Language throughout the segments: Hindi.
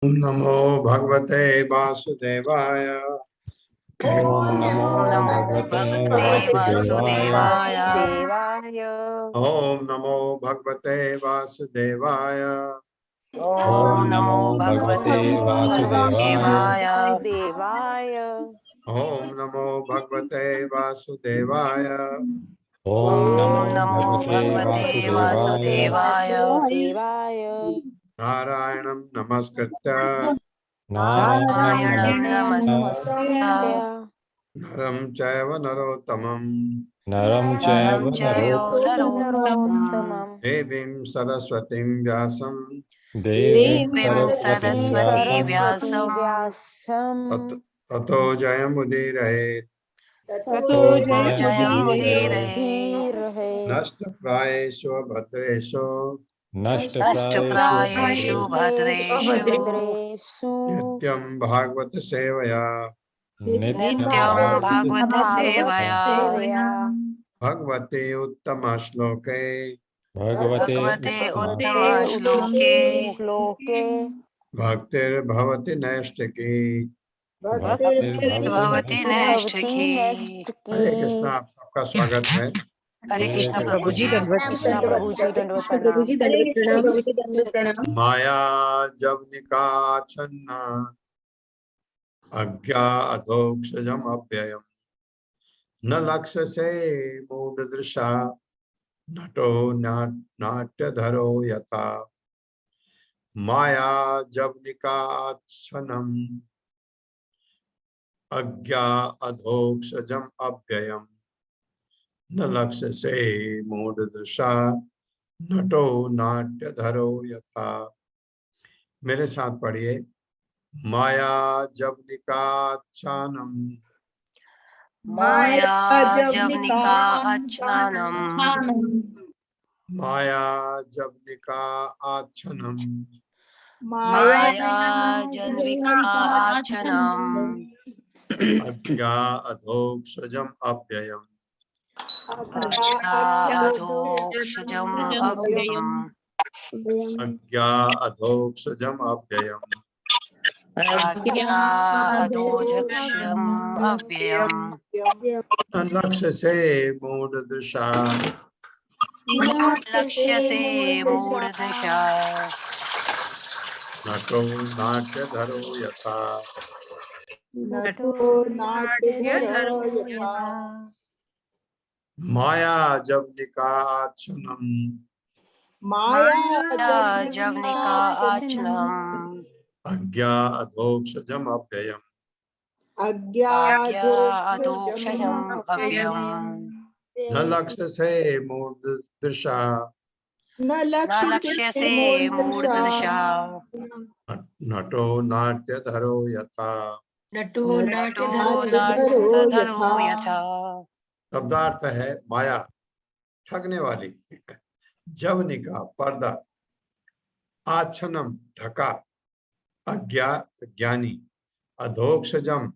नमो भगवते वासुदेवाय। ओम नमो भगवते वासुदेवाय। ओम नमो भगवते वासुदेवाय। ओम नमो भगवते वासुदेवाय। ओम नमो भगवते वासुदेवाय। ओम नमो भगवते वासुदेवाय। नारायणं नमस्कृत्य नारायणं नमस्कृत्य नरं चैव नरोत्तमं नरं चैव नरोत्तमं देवीं सरस्वतीं व्यासं देवीं सरस्वती व्यासं ततो जयमुदीरयेत्। ततो जयमुदीरये। नष्टप्रायेषु भद्रेषु नष्टप्रायेषु भद्रेषु नित्यं भागवत सेवया नित्यं भागवत सेवया भगवते उत्तम श्लोके भगवते उत्तम श्लोके भक्तिर्भवति नैष्ठिकी। भक्तिर्भवति नैष्ठिकी। हरे कृष्णा, आप सबका स्वागत है। हरे कृष्ण प्रभु जी। कृष्ण प्रभु जी दंडवत प्रणाम। माया जब निकाछन्ना अज्ञा अधोक्षजम अव्ययम न लक्ष्य से मूढ़ दृशा नटो नाट्यधरो यथा माया जब निकाछनम अज्ञा अधोक्षजम अव्ययम न लक्ष्य से मूढ़ दृशा नटो नाट्यधरो यथा। मेरे साथ पढ़िए। माया जब निकाच्छानम माया जब निकाच्छनम माया जब निकाच्छनम माया जन्विकाच्छनम अज्ञा अधोक्षजम अव्ययम अज्ञादोक्षजम् अव्ययम् अज्ञा अधोक्षजम अव्ययम अज्ञादोक्षजम् अव्ययम् लक्ष्य से मूढ़ दृशा लक्ष्य से मूढ़ दृशा नटो नाट्यधरो यथा माया जब निकाच्छनम माया जब निकाच्छनम अज्ञा अधोक्षजम अव्ययम अज्ञादोक्षजम् अव्ययम् न लक्ष्य से मूढ़ दृशा न लक्ष्य से मूढ़ दृशा नटो नाट्यधरो यथा। नटो नाट्यधरो यथा। शब्दार्थ है माया ठगने वाली, जब निका पर्दा, आच्छनम ढका, अज्ञा ज्ञानी, अधोक्षजम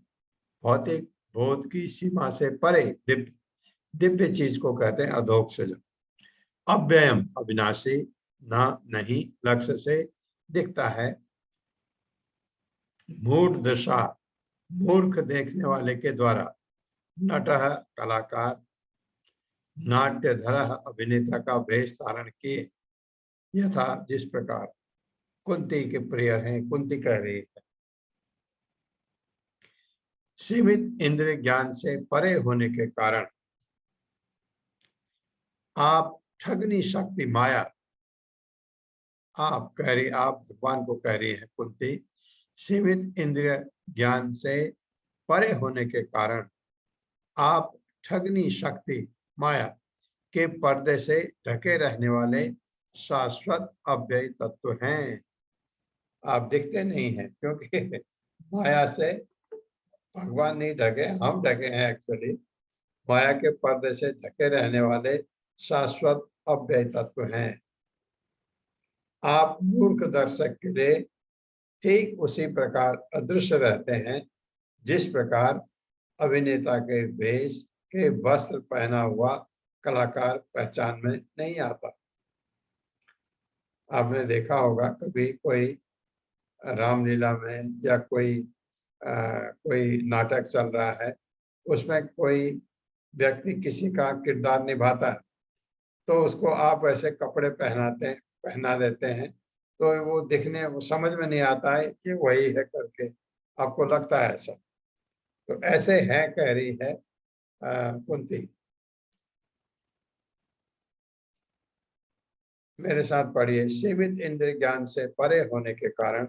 भौतिक बोध की सीमा से परे दिव्य दिव्य चीज को कहते हैं अधोक्षजम। अव्ययम अविनाशी, ना नहीं लक्ष्य से दिखता है। मूढ़ दशा मूर्ख देखने वाले के द्वारा, नटः कलाकार, नाट्यधर अभिनेता का वेश धारण किए, यथा जिस प्रकार कुंती के प्रिय हैं। कुंती कह रही है सीमित इंद्रिय ज्ञान से परे होने के कारण आप ठगनी शक्ति माया, आप कह रही, आप भगवान को कह रही है कुंती, सीमित इंद्रिय ज्ञान से परे होने के कारण आप ठगनी शक्ति माया के पर्दे से ढके रहने वाले शाश्वत अव्यय तत्व हैं। आप दिखते नहीं हैं क्योंकि माया से भगवान नहीं ढके, हम ढके हैं। एक्चुअली माया के पर्दे से ढके रहने वाले शाश्वत अव्यय तत्व हैं। आप मूर्ख दर्शक के लिए ठीक उसी प्रकार अदृश्य रहते हैं जिस प्रकार अभिनेता के वेश के वस्त्र पहना हुआ कलाकार पहचान में नहीं आता। आपने देखा होगा कभी कोई रामलीला में या कोई नाटक चल रहा है, उसमें कोई व्यक्ति किसी का किरदार निभाता है, तो उसको आप ऐसे कपड़े पहना देते हैं, तो वो वो समझ में नहीं आता है कि वही है करके, आपको लगता है ऐसा। तो ऐसे है, कह रही है कुंती। मेरे साथ पढ़िए। सीमित इंद्रिय ज्ञान से परे होने के कारण,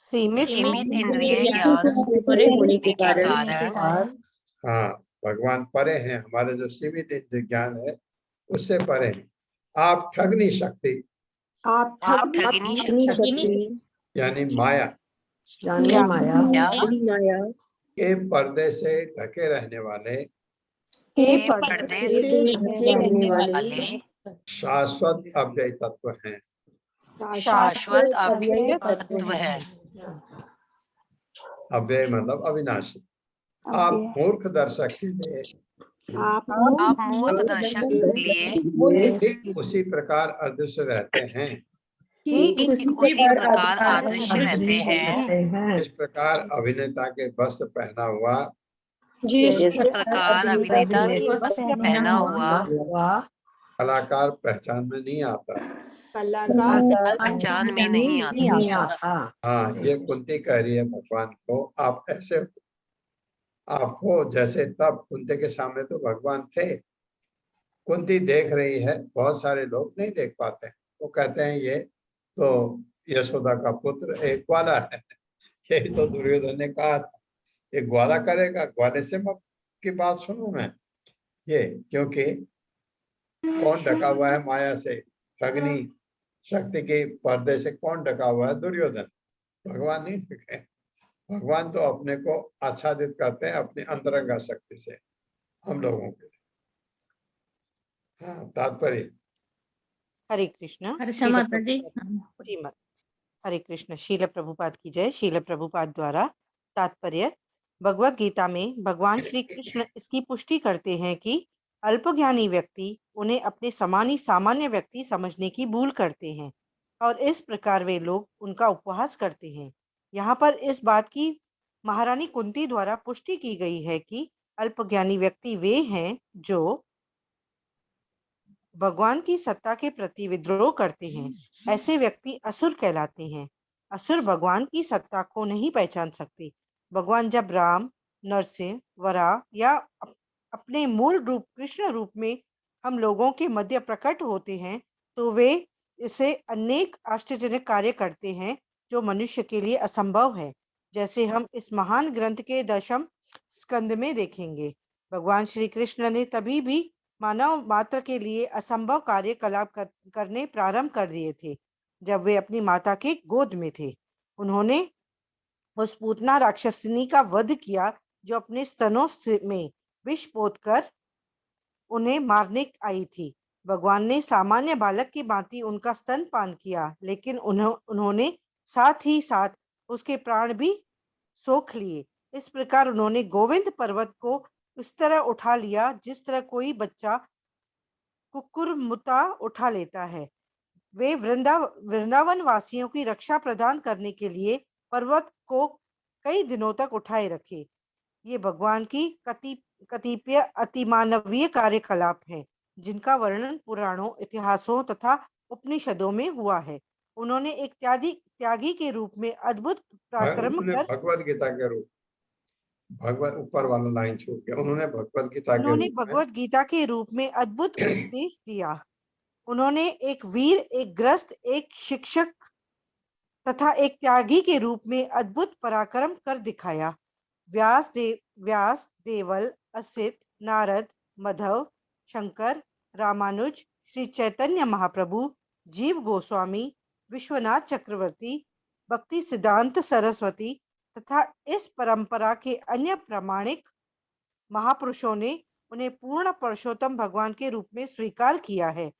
सीमित इंद्रिय ज्ञान ज्ञान से परे होने के के कारण कारण हाँ, भगवान परे हैं, हमारे जो सीमित इंद्रिय ज्ञान है उससे परे हैं। आप ठगनी शक्ति आप ठगनी शक्ति यानी माया यानी माया माया के पर्दे से ढके रहने वाले के पर्दे पर्दे से से ढके रहने वाले शाश्वत अव्यय तत्व हैं। शाश्वत अव्यय तत्व है। अव्यय मतलब अविनाशी। आप मूर्ख दर्शक के लिए आप मूर्ख दर्शक के लिए ठीक उसी प्रकार अदृश्य रहते हैं। ठीक उसी प्रकार अदृश्य रहते हैं, इस प्रकार अभिनेता के वस्त्र पहना हुआ जिस प्रकार अभिनेता के वस्त्र पहना हुआ कलाकार पहचान में नहीं आता। पहचान में नहीं आता। हाँ, ये कुंती कह रही है भगवान को, आप ऐसे हो, आप हो जैसे तब कुंती के सामने तो भगवान थे। कुंती देख रही है, बहुत सारे लोग नहीं देख पाते हैं। वो कहते हैं ये तो यशोदा का पुत्र एक ग्वाला है। यही तो दुर्योधन ने कहा था, एक ग्वाला करेगा, ग्वाले से मत की बात सुनूं मैं। ये क्योंकि कौन ढका हुआ है माया से, ठगनी शक्ति के पर्दे से कौन ढका हुआ है? दुर्योधन। भगवान नहीं ढके। भगवान तो अपने को आच्छादित करते हैं अपनी अंतरंगा शक्ति से हम लोगों के लिए। हाँ, तात्पर्य। हरे कृष्ण। हर्षा माता जी। जी मत। हरे कृष्ण। शील प्रभुपाद की जय। शील प्रभुपाद द्वारा तात्पर्य। भगवत गीता में भगवान श्री कृष्ण इसकी पुष्टि करते हैं कि अल्पज्ञानी व्यक्ति उन्हें अपने समान ही सामान्य व्यक्ति समझने की भूल करते हैं और इस प्रकार वे लोग उनका उपहास करते हैं। यहाँ पर इस बात की महारानी कुंती द्वारा पुष्टि की गई है कि अल्पज्ञानी व्यक्ति वे हैं जो भगवान की सत्ता के प्रति विद्रोह करते हैं। ऐसे व्यक्ति असुर कहलाते हैं। असुर भगवान की सत्ता को नहीं पहचान सकते। भगवान जब राम, नरसिंह, वराह या अपने मूल रूप कृष्ण रूप में हम लोगों के मध्य प्रकट होते हैं तो वे इसे अनेक आश्चर्यजनक कार्य करते हैं जो मनुष्य के लिए असंभव है, जैसे हम इस महान ग्रंथ के 10वें स्कंद में देखेंगे। भगवान श्री कृष्ण ने तभी भी मानव मात्र के लिए असंभव कार्यकलाप करने प्रारंभ कर दिए थे जब वे अपनी माता के गोद में थे। उन्होंने उस पूतना राक्षसिनी का वध किया जो अपने स्तनों में विष पोतकर उन्हें मारने आई थी। भगवान ने सामान्य बालक की भांति उनका स्तनपान किया, लेकिन उन्होंने साथ ही साथ उसके प्राण भी सोख लिए। इस प्रकार उन्होंने गोविंद पर्वत को इस तरह उठा लिया जिस तरह कोई बच्चा कुकुरमुत्ता उठा लेता है। वे वृंदावन वासियों की रक्षा प्रदान करने के लिए पर्वत को कई दिनों तक उठाए रखे। ये भगवान की कतिपय अतिमानवीय कार्यकलाप हैं जिनका वर्णन पुराणों, इतिहासों तथा उपनिषदों में हुआ है। उन्होंने एक त्यागी के रूप में अद्भुत पराक्रम कर भगवत गीता के रूप, भगवत ऊपर वाला लाइन छूट गया। उन्होंने भगवत गीता के रूप में अद्भुत उपदेश दिया। उन्होंने एक वीर, एक ग्रस्त, एक शिक्षक तथा एक त्यागी के रूप में अद्भुत पराक्रम कर दिखाया। व्यास, देवल, असित, नारद, मधव, शंकर, रामानुज, श्री चैतन्य महाप्रभु, जीव गोस्वामी, विश्वनाथ चक्रवर्ती, भक्ति सिद्धांत सरस्वती तथा इस परंपरा के अन्य प्रामाणिक महापुरुषों ने उन्हें पूर्ण पुरुषोत्तम भगवान के रूप में स्वीकार किया है।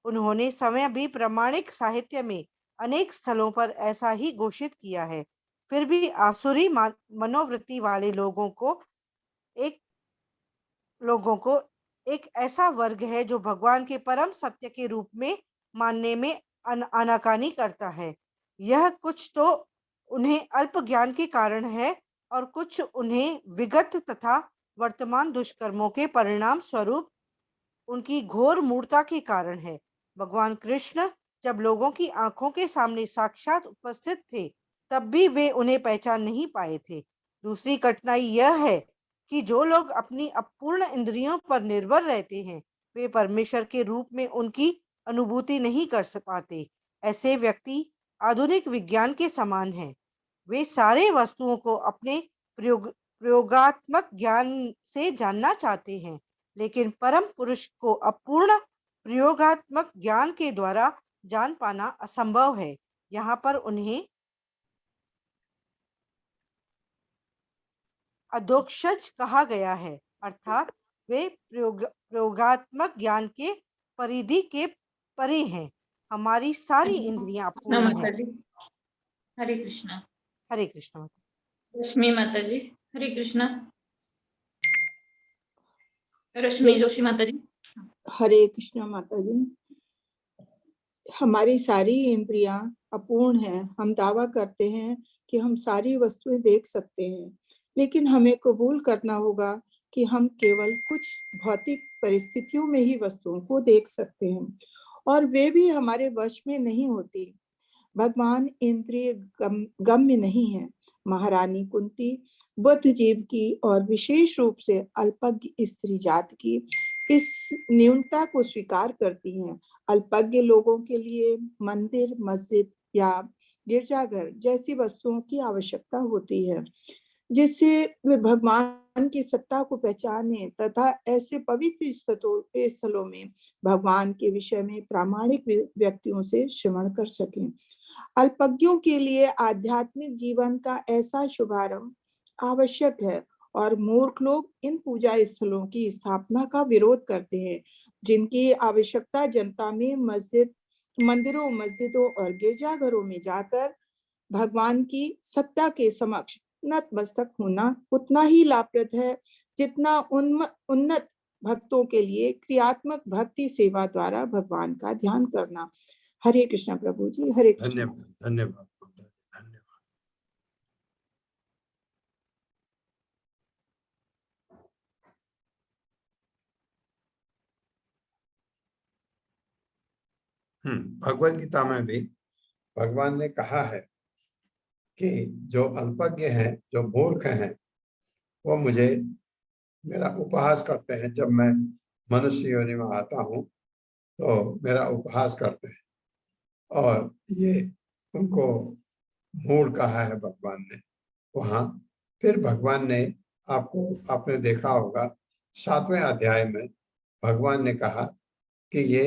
उन्होंने समय भी प्रामाणिक साहित्य में अनेक स्थलों पर ऐसा ही घोषित किया है। फिर भी आसुरी मनोवृत्ति वाले लोगों को एक ऐसा वर्ग है जो भगवान के परम सत्य के रूप में मानने में आनाकानी करता है। यह कुछ तो उन्हें अल्प ज्ञान के कारण है और कुछ उन्हें विगत तथा वर्तमान दुष्कर्मों के परिणाम स्वरूप उनकी घोर मूर्खता के कारण है। भगवान कृष्ण जब लोगों की आंखों के सामने साक्षात उपस्थित थे, तब भी वे उन्हें पहचान नहीं पाए थे। दूसरी कठिनाई यह है कि जो लोग अपनी अपूर्ण इंद्रियों पर निर्भर रहते हैं, वे परमेश्वर के रूप में उनकी अनुभूति नहीं कर पाते। ऐसे व्यक्ति आधुनिक विज्ञान के समान हैं। वे सारे वस्तुओं को अपने प्रयोगात्मक ज्ञान से जानना चाहते हैं, लेकिन परम पुरुष को अपूर्ण प्रयोगात्मक ज्ञान के द्वारा जान पाना असंभव है। यहाँ पर उन्हें अधोक्षज कहा गया है, अर्थात वे प्रयोगात्मक ज्ञान के परिधि के परे हैं। हमारी सारी इंद्रियां अपूर्ण माता हैं। जी, हरे कृष्णा। हरे कृष्णा। रश्मि माता जी, हरे कृष्णा। रश्मि जोशी माता जी, हरे कृष्णा माता जी। हमारी सारी इंद्रियां अपूर्ण हैं। हम दावा करते हैं कि हम सारी वस्तुएं देख सकते हैं, लेकिन हमें कबूल करना होगा कि हम केवल कुछ भौतिक परिस्थितियों में ही वस्तुओं को देख सकते हैं, और वे भी हमारे वश में नहीं होती। भगवान इंद्रिय गम्य नहीं है। महारानी कुंती बुद्ध जीव की और विशेष रूप से अल्पज्ञ स्त्री जात की इस न्यूनता को स्वीकार करती हैं। अल्पज्ञ लोगों के लिए मंदिर, मस्जिद या गिरजाघर जैसी वस्तुओं की आवश्यकता होती है, जिससे वे भगवान की सत्ता को पहचाने तथा ऐसे पवित्र स्थलों में भगवान के विषय में प्रामाणिक व्यक्तियों से श्रवण कर सकें। अल्पज्ञों के लिए आध्यात्मिक जीवन का ऐसा शुभारंभ आवश्यक है, और मूर्ख लोग इन पूजा स्थलों की स्थापना का विरोध करते हैं, जिनकी आवश्यकता जनता में मंदिरों, मस्जिदों और गिरजाघरों में जाकर भगवान की सत्ता के समक्ष नतमस्तक होना उतना ही लाभप्रद है जितना उन्नत भक्तों के लिए क्रियात्मक भक्ति सेवा द्वारा भगवान का ध्यान करना। हरे कृष्णा प्रभु जी। हरे कृष्णा। धन्यवाद, धन्यवाद, धन्यवाद। भगवद गीता में भी भगवान ने कहा है कि जो अल्पज्ञ हैं, जो मूर्ख हैं, वो मुझे मेरा उपहास करते हैं। जब मैं मनुष्य योनि में आता हूँ तो मेरा उपहास करते हैं, और ये उनको मूढ़ कहा है भगवान ने वहाँ। फिर भगवान ने आपने देखा होगा 7वें अध्याय में भगवान ने कहा कि ये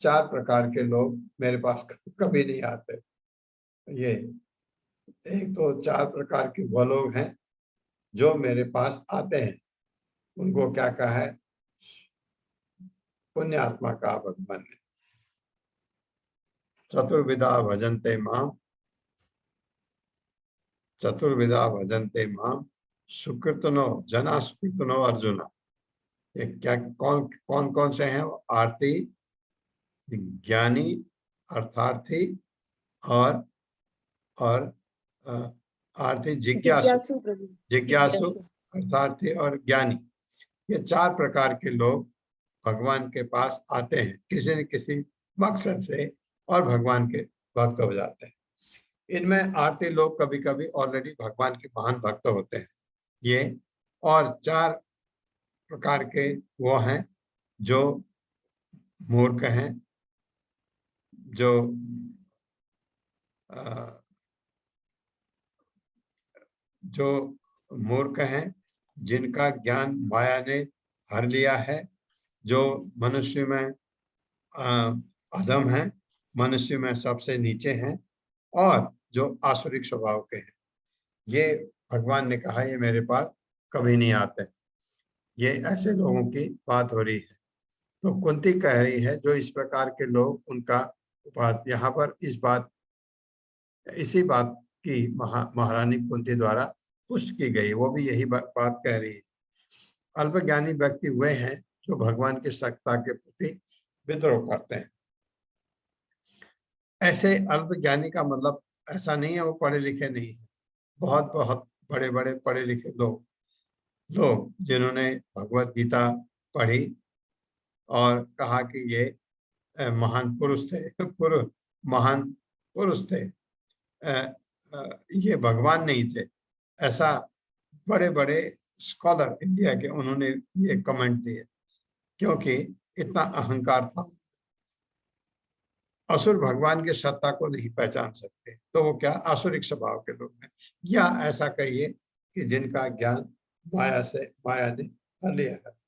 4 प्रकार के लोग मेरे पास कभी नहीं आते। ये एक तो 4 प्रकार के वो लोग हैं जो मेरे पास आते हैं। उनको क्या कहा है? पुण्य आत्मा कहा भगवान ने। चतुर्विधा भजन्ते माम, चतुर्विधा भजन्ते माम सुकृतनो जना सुकृतनो अर्जुन। ये क्या कौन कौन से हैं? आरती, ज्ञानी, अर्थार्थी और आरती, जिज्ञासु, अर्थार्थी और ज्ञानी। ये 4 प्रकार के लोग भगवान के पास आते हैं किसी न किसी मकसद से, और भगवान के भक्त हो जाते हैं। इनमें आरती लोग कभी कभी ऑलरेडी भगवान के महान भक्त होते हैं ये। और 4 प्रकार के वो हैं जो मूर्ख हैं, जो मूर्ख हैं, जिनका ज्ञान माया ने हर लिया है, जो मनुष्य में अधम है, मनुष्य में सबसे नीचे हैं, और जो आसुरिक स्वभाव के हैं। ये भगवान ने कहा ये मेरे पास कभी नहीं आते। ये ऐसे लोगों की बात हो रही है। तो कुंती कह रही है जो इस प्रकार के लोग, उनका उपास यहाँ पर इसी बात की महारानी कुंती द्वारा पुष्ट की गई। वो भी यही बात कह रही है। अल्पज्ञानी व्यक्ति वे हैं जो भगवान की सत्ता के प्रति विद्रोह करते हैं। ऐसे अल्पज्ञानी का मतलब ऐसा नहीं है वो पढ़े लिखे नहीं है, बहुत बहुत बड़े बड़े पढ़े लिखे लोग जिन्होंने भगवत गीता पढ़ी और कहा कि ये महान पुरुष थे, महान पुरुष थे, ये भगवान नहीं थे, ऐसा बड़े बड़े स्कॉलर इंडिया के उन्होंने ये कमेंट दिए, क्योंकि इतना अहंकार था। असुर भगवान की सत्ता को नहीं पहचान सकते, तो वो क्या आसुरिक स्वभाव के लोग हैं, या ऐसा कहिए कि जिनका ज्ञान माया ने कर लिया है।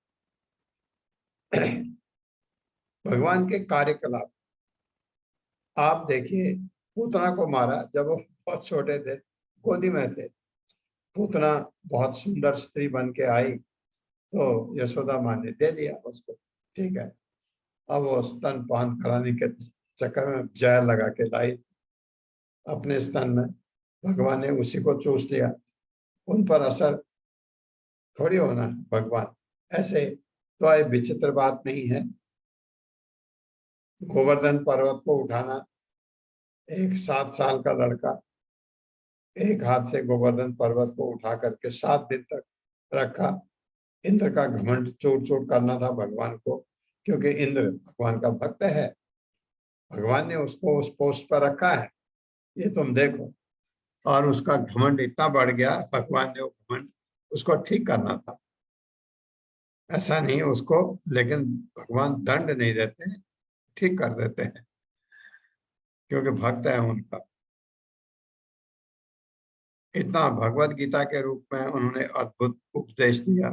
भगवान के कार्यकलाप आप देखिए, पूतना को मारा जब वो बहुत छोटे थे, गोदी में थे। पूतना बहुत सुंदर स्त्री बन के आई तो यशोदा माँ ने दे दिया उसको, ठीक है। अब वो स्तनपान कराने के चक्कर में जहर लगा के लाई अपने स्तन में, भगवान ने उसी को चूस लिया। उन पर असर थोड़ी होना है भगवान, ऐसे तो ये विचित्र बात नहीं है। गोवर्धन पर्वत को उठाना, एक 7 साल का लड़का एक हाथ से गोवर्धन पर्वत को उठा करके 7 दिन तक रखा। इंद्र का घमंड चोट करना था भगवान को, क्योंकि इंद्र भगवान का भक्त है, भगवान ने उसको उस पोस्ट पर रखा है, ये तुम देखो। और उसका घमंड इतना बढ़ गया, भगवान ने वो घमंड उसको ठीक करना था, ऐसा नहीं उसको, लेकिन भगवान दंड नहीं देते, ठीक कर देते हैं, क्योंकि भक्त है उनका। इतना भगवत गीता के रूप में उन्होंने अद्भुत उपदेश दिया।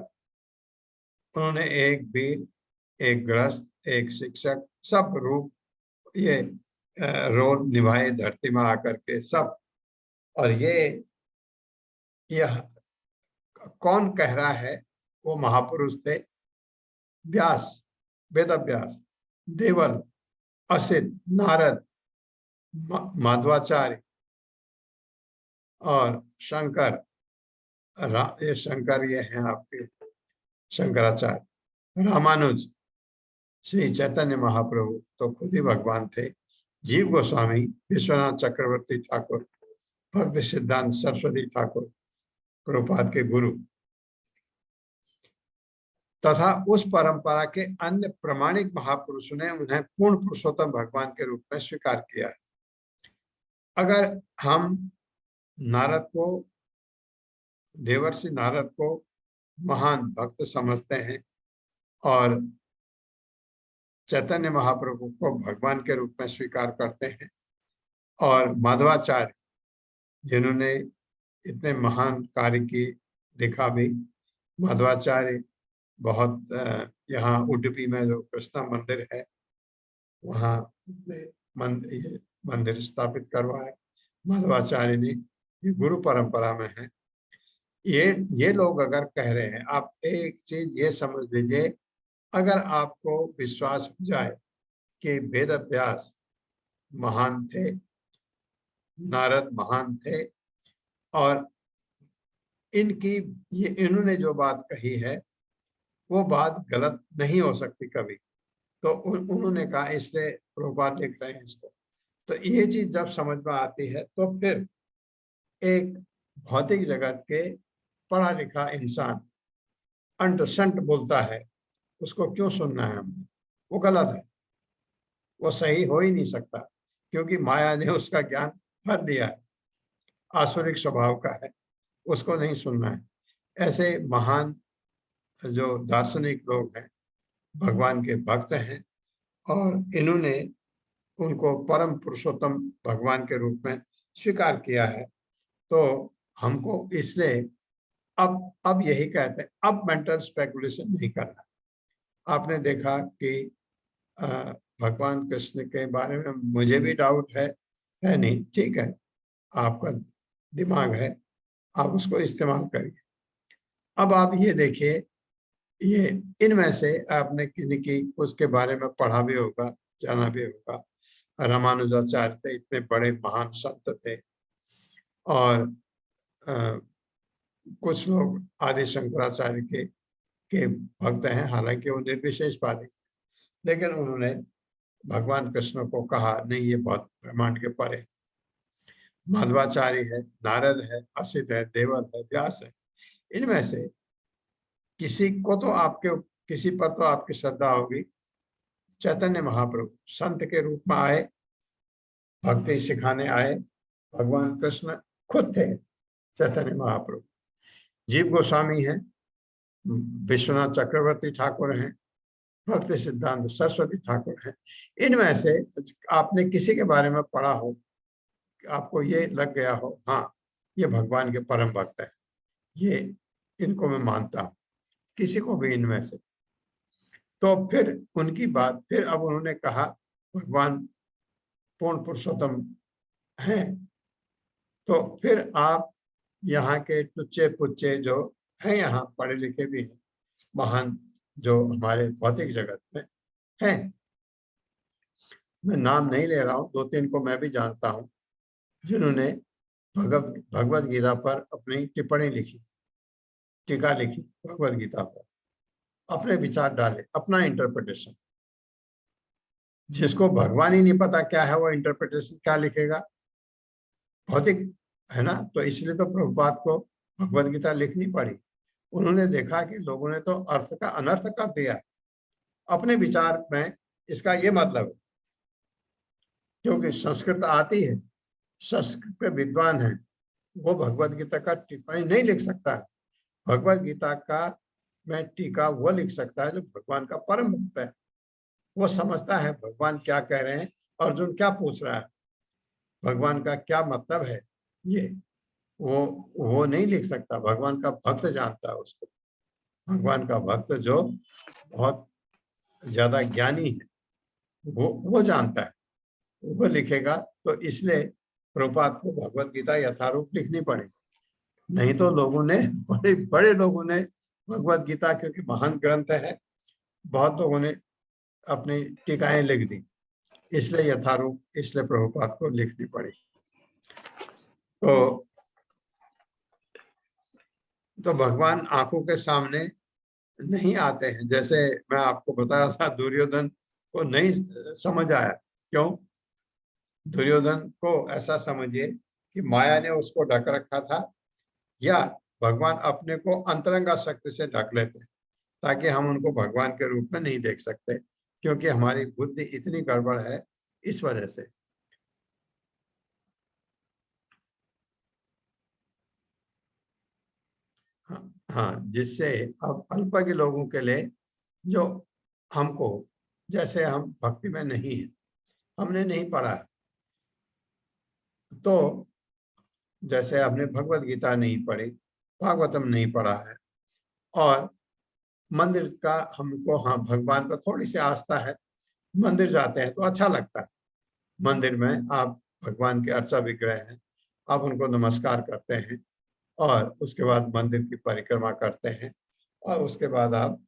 उन्होंने एक वीर, एक गृहस्थ, एक शिक्षक, सब रूप ये रोल निभाए धरती में आकर के सब। और यह कौन कह रहा है? वो महापुरुष थे व्यास, वेद व्यास, देवल, असित, नारद, माधवाचार्य और शंकर। ये शंकर ये हैं आपके शंकराचार्य, रामानुज, श्री चैतन्य महाप्रभु तो खुद ही भगवान थे, जीव गोस्वामी, विश्वनाथ चक्रवर्ती ठाकुर, भक्त सिद्धांत सरस्वती ठाकुर, प्रभुपाद के गुरु, तथा उस परंपरा के अन्य प्रमाणिक महापुरुषों ने उन्हें पूर्ण पुरुषोत्तम भगवान के रूप में स्वीकार किया है। अगर हम नारद को, देवर्षि नारद को महान भक्त समझते हैं और चैतन्य महाप्रभु को भगवान के रूप में स्वीकार करते हैं, और माधवाचार्य जिन्होंने इतने महान कार्य की लिखा भी, माधवाचार्य बहुत यहाँ उडुपी में जो कृष्णा मंदिर है वहाँ मंदिर स्थापित करवाया माधवाचार्य ने, ये गुरु परंपरा में है। ये लोग अगर कह रहे हैं, आप एक चीज ये समझ लीजिए, अगर आपको विश्वास हो जाए कि वेद व्यास महान थे, नारद महान थे, और इन्होंने जो बात कही है वो बात गलत नहीं हो सकती कभी, तो उन्होंने कहा, इसलिए प्रभुपाद लिख रहे हैं इसको। तो ये चीज जब समझ में आती है तो फिर एक भौतिक जगत के पढ़ा लिखा इंसान अंट संट बोलता है, उसको क्यों सुनना है हमने? वो गलत है, वो सही हो ही नहीं सकता, क्योंकि माया ने उसका ज्ञान भर दिया है, आसुरिक स्वभाव का है, उसको नहीं सुनना है। ऐसे महान जो दार्शनिक लोग हैं, भगवान के भक्त हैं, और इन्होंने उनको परम पुरुषोत्तम भगवान के रूप में स्वीकार किया है। तो हमको इसलिए अब यही कहते हैं, अब मेंटल स्पेकुलेशन नहीं करना। आपने देखा कि भगवान कृष्ण के बारे में मुझे भी डाउट है नहीं, ठीक है, आपका दिमाग है, आप उसको इस्तेमाल करिए। अब आप ये देखिए, ये इनमें से आपने किन्हीं की उसके बारे में पढ़ा भी होगा, जाना भी होगा। रामानुजाचार्य थे, इतने बड़े महान संत थे, और कुछ लोग आदि शंकराचार्य के भक्त हैं, हालांकि वो निर्विशेषवादी, लेकिन उन्होंने भगवान कृष्ण को कहा नहीं, ये बहुत ब्रह्मांड के परे। मध्वाचार्य है, नारद है, असित है, देवल है, व्यास है। इनमें से किसी को तो आपके किसी पर तो आपकी श्रद्धा होगी। चैतन्य महाप्रभु संत के रूप में आए, भक्ति सिखाने आए। भगवान कृष्ण खुद थे चैतन्य महाप्रभु। जीव गोस्वामी हैं, विश्वनाथ चक्रवर्ती ठाकुर हैं, भक्ति सिद्धांत सरस्वती ठाकुर हैं। इनमें से आपने किसी के बारे में पढ़ा हो, आपको ये लग गया हो, हाँ ये भगवान के परम भक्त है, ये इनको मैं मानता हूं, किसी को भी इनमें से, तो फिर उनकी बात, फिर अब उन्होंने कहा भगवान पूर्ण पुरुषोत्तम हैं, तो फिर आप यहाँ के टुच्चे पुच्चे जो हैं, यहाँ पढ़े लिखे भी हैं, महान जो हमारे भौतिक जगत में हैं, मैं नाम नहीं ले रहा हूँ, 2-3 को मैं भी जानता हूँ जिन्होंने भगवद गीता पर अपनी टिप्पणी लिखी, टीका लिखी, भगवद गीता पर अपने विचार डाले, अपना इंटरप्रिटेशन। जिसको भगवान ही नहीं पता क्या है, वो इंटरप्रिटेशन क्या लिखेगा, भौतिक है ना। तो इसलिए तो प्रभुपाद को भगवद गीता लिखनी पड़ी। उन्होंने देखा कि लोगों ने तो अर्थ का अनर्थ कर दिया, अपने विचार में इसका ये मतलब है, क्योंकि संस्कृत आती है, संस्कृत के विद्वान है, वो भगवद गीता का टिप्पणी नहीं लिख सकता है। भगवद गीता का में टीका वो लिख सकता है जो भगवान का परम भक्त है, वो समझता है भगवान क्या कह रहे हैं, अर्जुन क्या पूछ रहा है, भगवान का क्या मतलब है, ये वो नहीं लिख सकता। भगवान का भक्त जानता है उसको, भगवान का भक्त जो बहुत ज्यादा ज्ञानी है, वो जानता है, वो लिखेगा। तो इसलिए प्रभुपाद को भगवद गीता यथारूप लिखनी पड़ी, नहीं तो लोगों ने, बड़े बड़े लोगों ने भगवद गीता, क्योंकि महान ग्रंथ है, बहुत लोगों ने अपनी टीकाएं लिख दी, इसलिए यथारूप, इसलिए प्रभुपाद को लिखनी पड़ी। तो भगवान आंखों के सामने नहीं आते हैं। जैसे मैं आपको बताया था, दुर्योधन को नहीं समझ आया, क्यों? दुर्योधन को ऐसा समझिए कि माया ने उसको ढक रखा था, या भगवान अपने को अंतरंगा शक्ति से ढक लेते हैं ताकि हम उनको भगवान के रूप में नहीं देख सकते, क्योंकि हमारी बुद्धि इतनी गड़बड़ है इस वजह से। हाँ, जिससे अब अल्प के लोगों के लिए, जो हमको, जैसे हम भक्ति में नहीं है, हमने नहीं पढ़ा है, तो जैसे आपने भगवद गीता नहीं पढ़ी, भागवतम नहीं पढ़ा है, और मंदिर का हमको, हाँ भगवान पर थोड़ी सी आस्था है, मंदिर जाते हैं तो अच्छा लगता है। मंदिर में आप भगवान के अर्चा विग्रह हैं, आप उनको नमस्कार करते हैं, और उसके बाद मंदिर की परिक्रमा करते हैं, और उसके बाद आप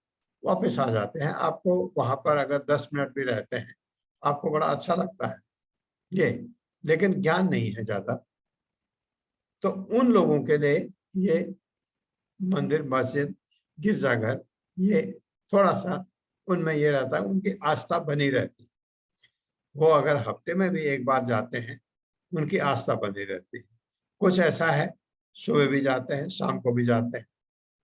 वापस आ जाते हैं। आपको वहां पर अगर 10 मिनट भी रहते हैं, आपको बड़ा अच्छा लगता है ये, लेकिन ज्ञान नहीं है ज्यादा। तो उन लोगों के लिए ये मंदिर, मस्जिद, गिरजाघर, ये थोड़ा सा उनमें ये रहता है, उनकी आस्था बनी रहती है। वो अगर हफ्ते में भी एक बार जाते हैं, उनकी आस्था बनी रहती है। कुछ ऐसा है, सुबह भी जाते हैं, शाम को भी जाते हैं,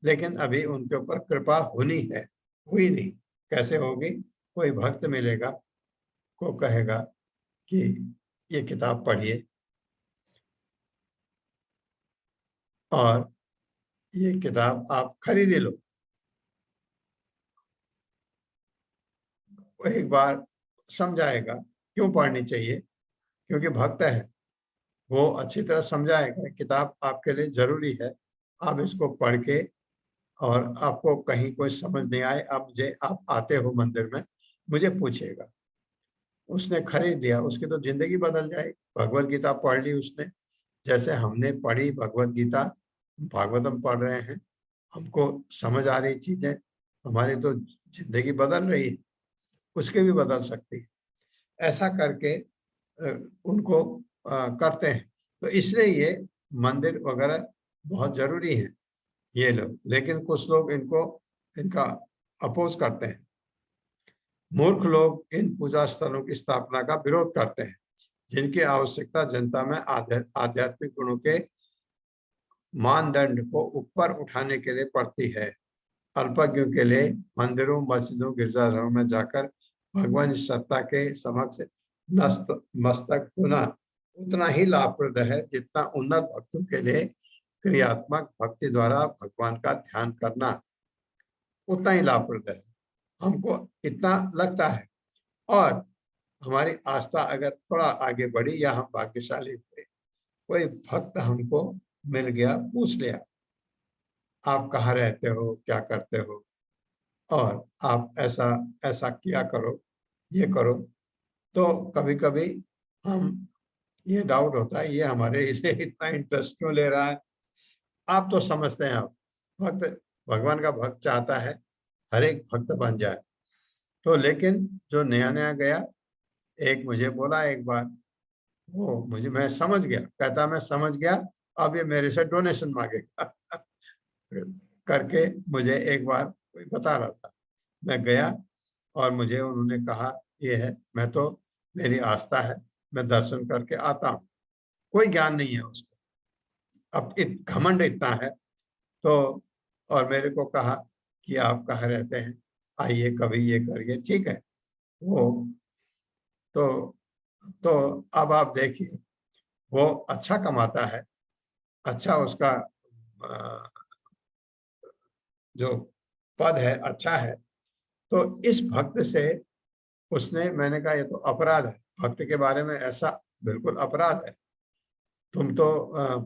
लेकिन अभी उनके ऊपर कृपा होनी है, हुई नहीं। कैसे होगी? कोई भक्त मिलेगा, को कहेगा कि ये किताब पढ़िए, और ये किताब आप खरीद लो। एक बार समझाएगा क्यों पढ़नी चाहिए, क्योंकि भक्त है, वो अच्छी तरह समझाएगा किताब आपके लिए जरूरी है, आप इसको पढ़ के, और आपको कहीं कोई समझ नहीं आए, आप आते हो मंदिर में, मुझे पूछिएगा। उसने खरीद दिया, उसकी तो जिंदगी बदल जाएगी। भगवद गीता पढ़ ली उसने, जैसे हमने पढ़ी भगवद गीता, भागवतम पढ़ रहे हैं, हमको समझ आ रही चीजें, हमारी तो जिंदगी बदल रही है, उसके भी बदल सकती है। ऐसा करके उनको करते हैं। तो इसलिए ये मंदिर वगैरह बहुत जरूरी है ये लोग, लेकिन कुछ लोग इनका अपोज करते हैं। मूर्ख लोग इन पूजा स्थलों की स्थापना का विरोध करते हैं, जिनकी आवश्यकता जनता में आध्यात्मिक गुणों के मानदंड को ऊपर उठाने के लिए पड़ती है। अल्पज्ञों के लिए मंदिरों, मस्जिदों, गिरजाघरों में जाकर भगवान की सत्ता के समक्ष मस्तक होना उतना ही लाभप्रद है जितना उन्नत भक्तों के लिए क्रियात्मक भक्ति द्वारा भगवान का ध्यान करना उतना ही लाभप्रद है। हमको इतना लगता है, और हमारी आस्था अगर थोड़ा आगे बढ़ी या हम भाग्यशाली हुए, कोई भक्त हमको मिल गया, पूछ लिया आप कहाँ रहते हो, क्या करते हो, और आप ऐसा ऐसा किया करो, ये करो, तो कभी कभी हम ये डाउट होता है ये हमारे लिए इतना इंटरेस्ट क्यों ले रहा है। आप तो समझते हैं, आप भक्त, भगवान का भक्त चाहता है हर एक भक्त बन जाए। तो लेकिन जो नया नया गया, एक मुझे बोला एक बार, वो मुझे, मैं समझ गया, कहता मैं समझ गया, अब ये मेरे से डोनेशन मांगेगा करके मुझे एक बार कोई बता रहा था। मैं गया और मुझे उन्होंने कहा ये है, मैं तो, मेरी आस्था है, मैं दर्शन करके आता हूँ, कोई ज्ञान नहीं है उसको, अब घमंड इतना है। तो और मेरे को कहा कि आप कहाँ रहते हैं, आइए कभी ये करिए, ठीक है। वो तो अब आप देखिए, वो अच्छा कमाता है, अच्छा उसका जो पद है अच्छा है, तो इस भक्त से उसने, मैंने कहा ये तो अपराध है, भक्त के बारे में ऐसा बिल्कुल अपराध है। तुम तो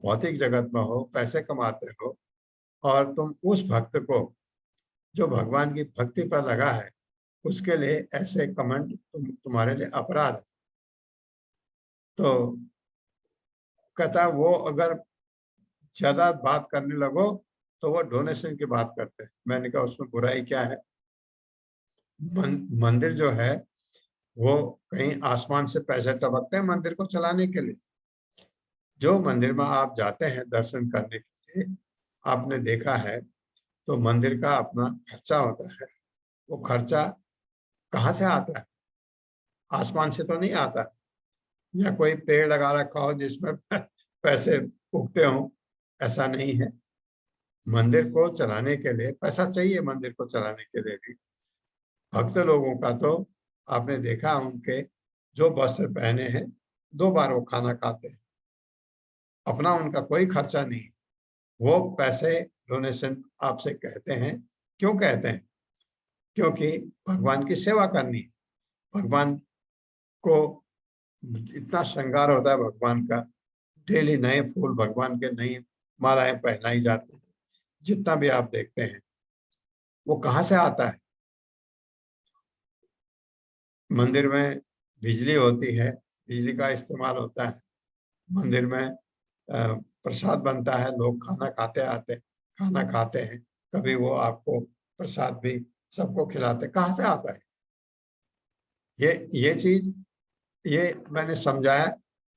भौतिक जगत में हो, पैसे कमाते हो, और तुम उस भक्त को जो भगवान की भक्ति पर लगा है उसके लिए ऐसे कमेंट तुम्हारे लिए अपराध है। तो कहता वो अगर ज्यादा बात करने लगो तो वो डोनेशन की बात करते हैं। मैंने कहा उसमें बुराई क्या है, मंदिर जो है वो कहीं आसमान से पैसे टपकते हैं मंदिर को चलाने के लिए। जो मंदिर में आप जाते हैं दर्शन करने के लिए, आपने देखा है तो मंदिर का अपना खर्चा होता है। वो खर्चा कहाँ से आता है, आसमान से तो नहीं आता, या कोई पेड़ लगा रखा हो जिसमें पैसे उगते हों, ऐसा नहीं है। मंदिर को चलाने के लिए पैसा चाहिए, मंदिर को चलाने के लिए भी। भक्त लोगों का तो आपने देखा, उनके जो वस्त्र पहने हैं 2 बार वो खाना खाते हैं, अपना उनका कोई खर्चा नहीं। वो पैसे डोनेशन आपसे कहते हैं, क्यों कहते हैं, क्योंकि भगवान की सेवा करनी, भगवान को इतना श्रृंगार होता है भगवान का, डेली नए फूल भगवान के, नई मालाएं पहनाई जाती हैं, जितना भी आप देखते हैं वो कहाँ से आता है। मंदिर में बिजली होती है, बिजली का इस्तेमाल होता है, मंदिर में प्रसाद बनता है, लोग खाना खाते हैं, कभी वो आपको प्रसाद भी सबको खिलाते, कहाँ से आता है ये चीज, ये मैंने समझाया।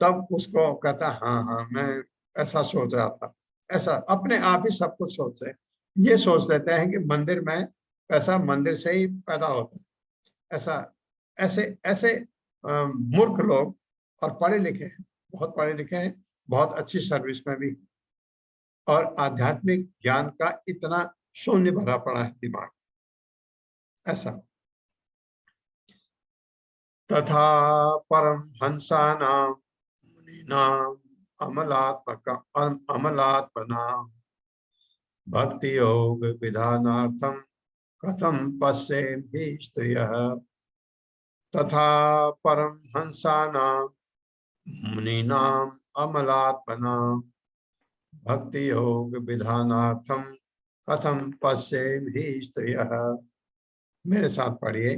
तब उसको कहता हाँ हाँ मैं ऐसा सोच रहा था, ऐसा अपने आप ही सब कुछ सोचते हैं। ये सोच लेते हैं कि मंदिर में पैसा मंदिर से ही पैदा होता है, ऐसा ऐसे ऐसे मूर्ख लोग, और पढ़े लिखे हैं, बहुत पढ़े लिखे हैं, बहुत अच्छी सर्विस में भी, और आध्यात्मिक ज्ञान का इतना शून्य भरा पड़ा है दिमाग, ऐसा। तथा परम हंसानां मुनीनां अमलात्मनां भक्ति योग विधानार्थं कथं पश्येन्हि स्त्रियः। तथा परम हंसानां मुनीनां अमलात्मनां भक्ति योग विधानार्थं कथं पश्येन्हि स्त्रियः। मेरे साथ पढ़िए।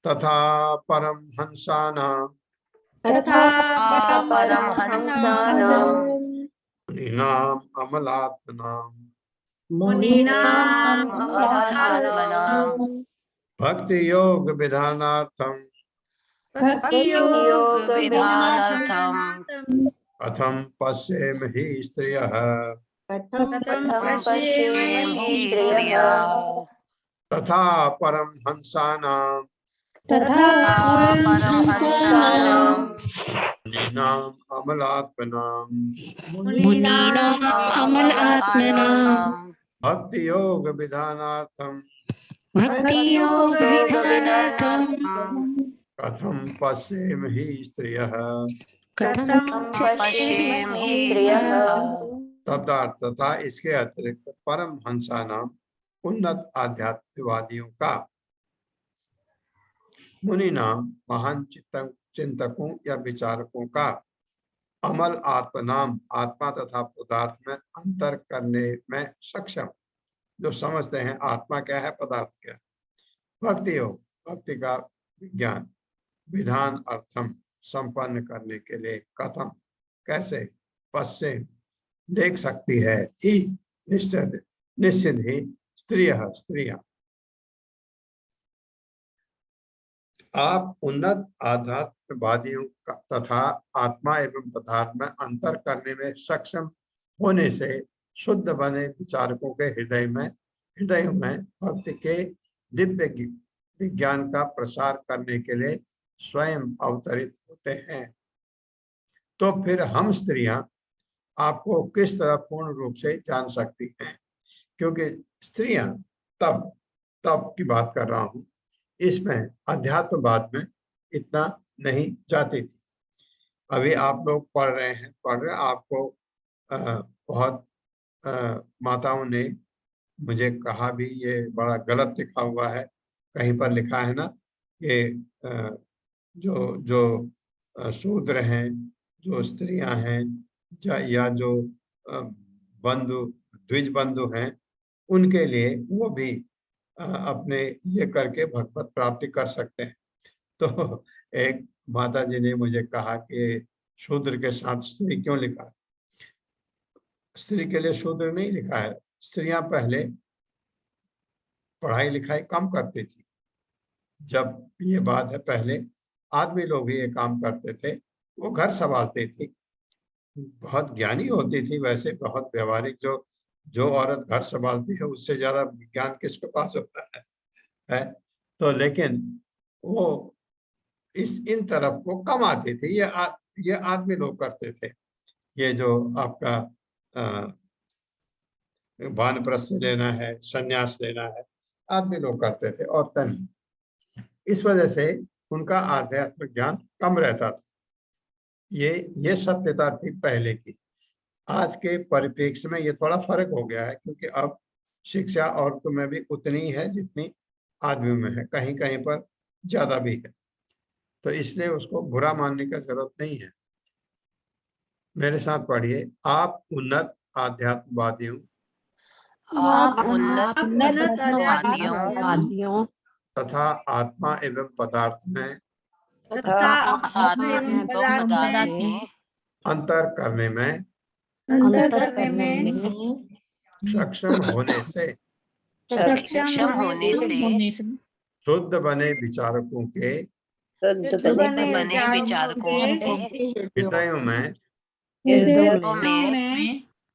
तथा परम हंसानां मुनीनां अमलात्मनां भक्ति योग विधानार्थं कथं पश्येमहि स्त्रियः। तथा परम हंसानां तथा परमहंसानां मुनीनाम् अमलात्मनां मुनीनाम् अमलात्मनां भक्ति योग विधानार्थं भक्तियोगविधानार्थं कथं पश्येम हि स्त्रियः। कथं पश्येम हि स्त्रियः। शब्दार्थ तथा इसके अतिरिक्त परम हंसा नाम उन्नत आध्यात्मिकवादियों का, मुनि नाम महान चिंतकों या विचारकों का, अमल आत्मनाम आत्मा तथा पदार्थ में अंतर करने में सक्षम, जो समझते हैं आत्मा क्या है पदार्थ क्या है। भक्ति योग भक्ति का विज्ञान, विधान अर्थम संपन्न करने के लिए, कथम कैसे, पश्चिम देख सकती है, ही निश्चित निश्चित ही स्त्रियां। आप उन्नत आध्यात्मवादियों का तथा आत्मा एवं पदार्थ में अंतर करने में सक्षम होने से शुद्ध बने विचारकों के हृदयों में भक्ति के दिव्य विज्ञान का प्रसार करने के लिए स्वयं अवतरित होते हैं। तो फिर हम स्त्रियां आपको किस तरह पूर्ण रूप से जान सकती हैं, क्योंकि स्त्रियां तब की बात कर रहा हूं, इसमें अध्यात्मवाद में इतना नहीं जाती थी। अभी आप लोग पढ़ रहे आपको बहुत माताओं ने मुझे कहा भी, ये बड़ा गलत लिखा हुआ है, कहीं पर लिखा है ना, ये जो शूद्र हैं, जो स्त्रियां हैं या जो बंधु द्विज बंधु हैं, उनके लिए वो भी अपने ये करके भगवत प्राप्ति कर सकते हैं। तो एक माता जी ने मुझे कहा कि शूद्र के साथ स्त्री क्यों लिखा है? स्त्री के लिए शूद्र नहीं लिखा है। स्त्रियां पहले पढ़ाई लिखाई कम करती थी, जब ये बात है, पहले आदमी लोग ही ये काम करते थे, वो घर संभालती थी, बहुत ज्ञानी होती थी, वैसे बहुत व्यवहारिक। जो औरत घर संभालती है उससे ज्यादा ज्ञान किसके पास होता है? तो लेकिन वो इन तरफ को कम आती थी, ये आदमी लोग करते थे। ये जो आपका वानप्रस्थ लेना है, सन्यास लेना है, आदमी लोग करते थे, औरतें नहीं। इस वजह से उनका आध्यात्मिक ज्ञान कम रहता था। ये सत्यता थी पहले की। आज के परिप्रेक्ष्य में ये थोड़ा फर्क हो गया है, क्योंकि अब शिक्षा औरतों में भी उतनी है जितनी आदमियों में है, कहीं कहीं पर ज्यादा भी है। तो इसलिए उसको बुरा मानने का जरूरत नहीं है। मेरे साथ पढ़िए, आप उन्नत आध्यात्मवादियों तथा आत्मा एवं पदार्थ में अंतर करने में सक्षम होने से शुद्ध बने विचारकों के हृदयों में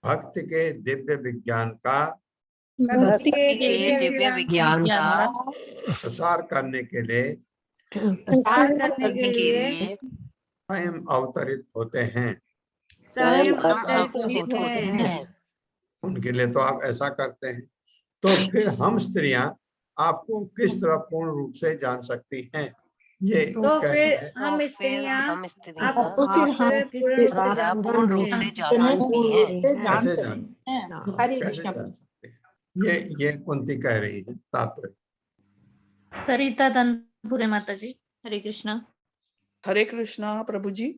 भक्ति के दिव्य विज्ञान का प्रसार करने के लिए स्वयं अवतरित होते हैं। उनके लिए तो आप ऐसा करते हैं। तो फिर हम स्त्रियां आपको किस तरह पूर्ण रूप से जान सकती हैं? ये तो फिर हम स्त्रियां आपको पूर्ण रूप से जान सकती हैं। कैसे जान सकते हैं? ये कुंती कह रही है तात्पर्य। सरिता तनपुरे माता जी, हरे कृष्णा। हरे कृष्णा प्रभु जी।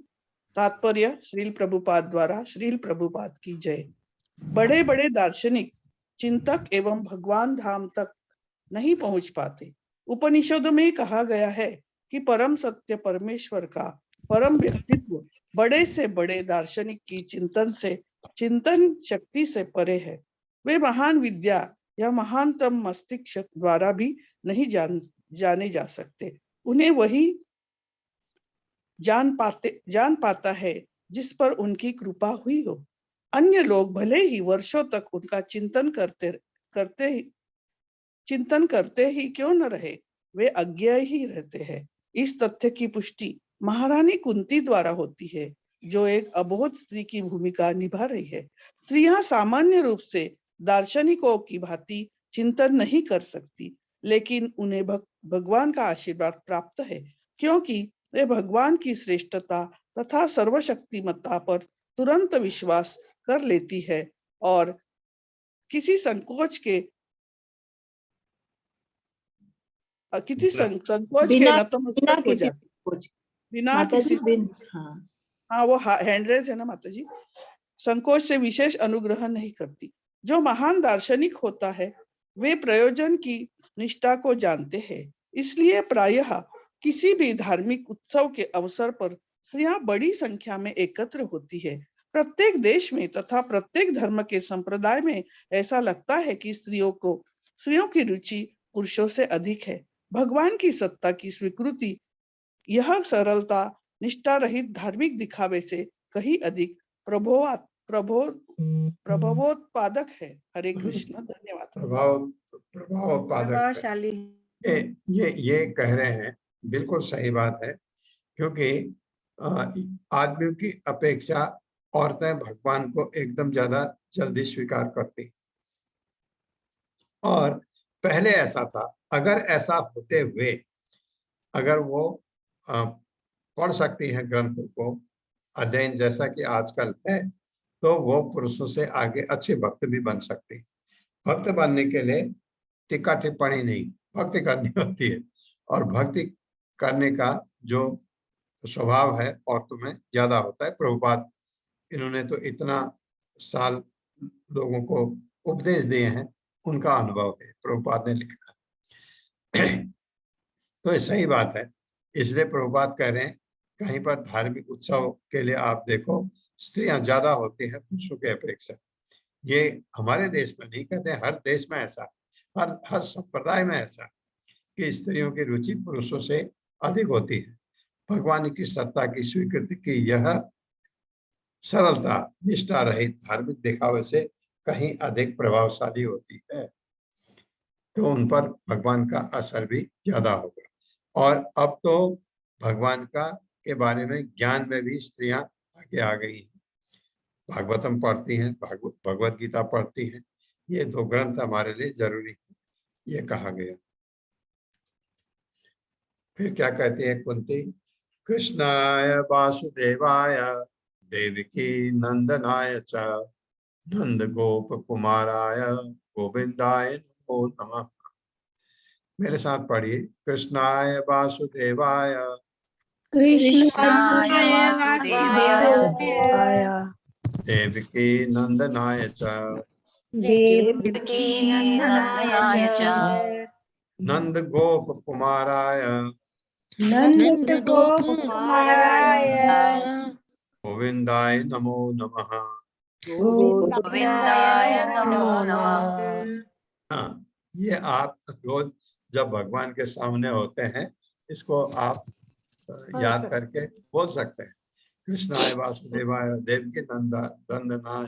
तात्पर्य श्रील प्रभुपाद द्वारा। श्रील प्रभुपाद की जय। बड़े बड़े दार्शनिक चिंतक एवं भगवान धाम तक नहीं पहुंच पाते। उपनिषदों में कहा गया है कि परम सत्य परमेश्वर का परम व्यक्तित्व बड़े से बड़े दार्शनिक की चिंतन शक्ति से परे है। वे महान विद्या या महानतम मस्तिष्क द्वारा भी नहीं जाने जा सकते। उन्हें वही जान पाता है जिस पर उनकी कृपा हुई हो। अन्य लोग भले ही वर्षों तक उनका चिंतन करते ही क्यों न रहे, वे अज्ञेय ही रहते हैं। इस तथ्य की पुष्टि महारानी कुंती द्वारा होती है, जो एक अबोध स्त्री की भूमिका निभा रही है। स्त्रियां सामान्य रूप से दार्शनिकों की भांति चिंतन नहीं कर सकती, लेकिन उन्हें भगवान का आशीर्वाद प्राप्त है, क्योंकि वे भगवान की श्रेष्ठता तथा सर्वशक्तिमत्ता पर तुरंत विश्वास कर लेती है और किसी संकोच के बिना नतमस्तक हो किसी जाती, कुछ बिना माता किसी जी हाँ हाँ वो हैंड रेज है ना माता जी, संकोच से विशेष अनुग्रह नहीं करती। जो महान दार्शनिक होता है वे प्रयोजन की निष्ठा को जानते हैं, इसलिए प्रायः किसी भी धार्मिक उत्सव के अवसर पर स्त्रियां बड़ी संख्या में एकत्र होती है। प्रत्येक देश में तथा प्रत्येक धर्म के संप्रदाय में ऐसा लगता है कि स्त्रियों की रुचि पुरुषों से अधिक है। भगवान की सत्ता की स्वीकृति यह सरलता निष्ठा रहित धार्मिक दिखावे से कहीं अधिक प्रभावोत्पादक है। हरे कृष्ण, धन्यवाद। प्रभावोत्पादक है। प्रभावशाली ये कह रहे हैं, बिल्कुल सही बात है, क्योंकि आदमियों की अपेक्षा औरतें भगवान को एकदम ज्यादा जल्दी स्वीकार करती। और पहले ऐसा था, अगर ऐसा होते हुए अगर वो पढ़ सकती हैं ग्रंथों को अध्ययन जैसा कि आजकल है, तो वो पुरुषों से आगे अच्छे भक्त भी बन सकती। भक्त बनने के लिए टीका टिप्पणी नहीं, भक्ति करनी होती है, और भक्ति करने का जो स्वभाव है औरतों में ज्यादा होता है। प्रभुपाद इन्होंने तो इतना साल लोगों को उपदेश दिए हैं, उनका अनुभव है, प्रभुपाद ने लिखा है। तो ये सही बात है, इसलिए प्रभुपाद कह रहे हैं कहीं पर धार्मिक उत्सव के लिए आप देखो स्त्रियां ज्यादा होती हैं पुरुषों के अपेक्षा। ये हमारे देश में नहीं कहते, हर देश में ऐसा, हर संप्रदाय में ऐसा कि स्त्रियों की रुचि पुरुषों से अधिक होती है। भगवान की सत्ता की स्वीकृति की यह सरलता निष्ठा रहित धार्मिक दिखावे से कहीं अधिक प्रभावशाली होती है, तो उन पर भगवान का असर भी ज्यादा होगा। और अब तो भगवान के बारे में ज्ञान में भी स्त्रियां आगे आ गई हैं, भागवतम पढ़ती हैं, भगवत गीता पढ़ती हैं। ये दो ग्रंथ हमारे लिए जरूरी है, ये कहा गया। फिर क्या कहती है कुंती? कृष्णाय वासुदेवाय देवकी नंदनाय च नंद गोप कुमाराय गोविंदाय नमो नमः। मेरे साथ पढ़िए, कृष्णाय वासुदेवाय कृष्णाय वासुदेवाय देवकी नंदनाय च देवकी नंदनाय च नंद गोप कुमाराय नंद गोप कुमाराय गोविंदाय नमो नमः। गोविंदाय नमो नमः। हाँ, ये आप रोज जब भगवान के सामने होते हैं इसको आप याद करके बोल सकते हैं। कृष्णाय वासुदेवाय देवकी नंदनाय